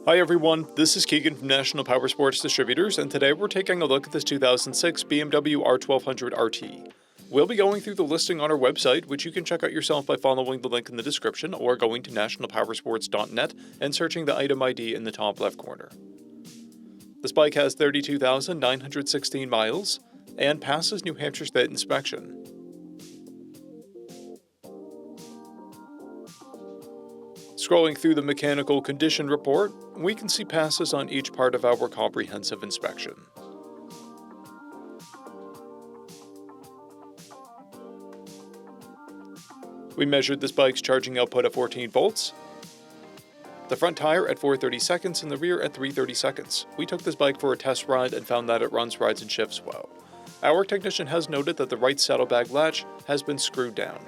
Hi everyone, this is Keegan from National Powersports Distributors, and today we're taking a look at this 2006 BMW R1200RT. We'll be going through the listing on our website, which you can check out yourself by following the link in the description or going to nationalpowersports.net and searching the item ID in the top left corner. This bike has 32,916 miles and passes New Hampshire State inspection. Scrolling through the mechanical condition report, we can see passes on each part of our comprehensive inspection. We measured this bike's charging output at 14 volts, the front tire at 430 seconds and the rear at 330 seconds. We took this bike for a test ride and found that it runs, rides, and shifts well. Our technician has noted that the right saddlebag latch has been screwed down.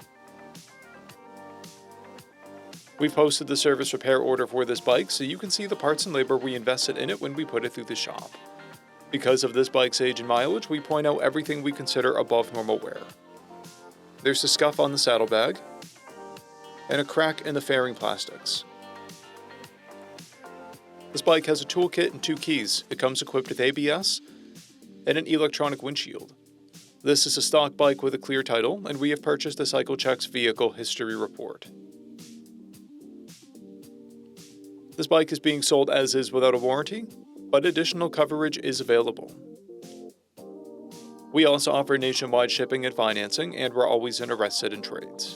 We've posted the service repair order for this bike so you can see the parts and labor we invested in it when we put it through the shop. Because of this bike's age and mileage, we point out everything we consider above normal wear. There's a scuff on the saddlebag and a crack in the fairing plastics. This bike has a toolkit and 2 keys. It comes equipped with ABS and an electronic windshield. This is a stock bike with a clear title, and we have purchased a CycleCheck's vehicle history report. This bike is being sold as is without a warranty, but additional coverage is available. We also offer nationwide shipping and financing, and we're always interested in trades.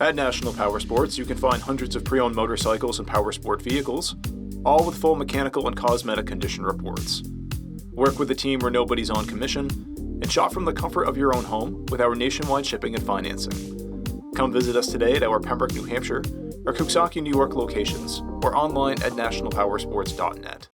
At National Powersports, you can find hundreds of pre-owned motorcycles and powersport vehicles, all with full mechanical and cosmetic condition reports. Work with a team where nobody's on commission, and shop from the comfort of your own home with our nationwide shipping and financing. Come visit us today at our Pembroke, New Hampshire, or Coxsackie, New York locations, or online at nationalpowersports.net.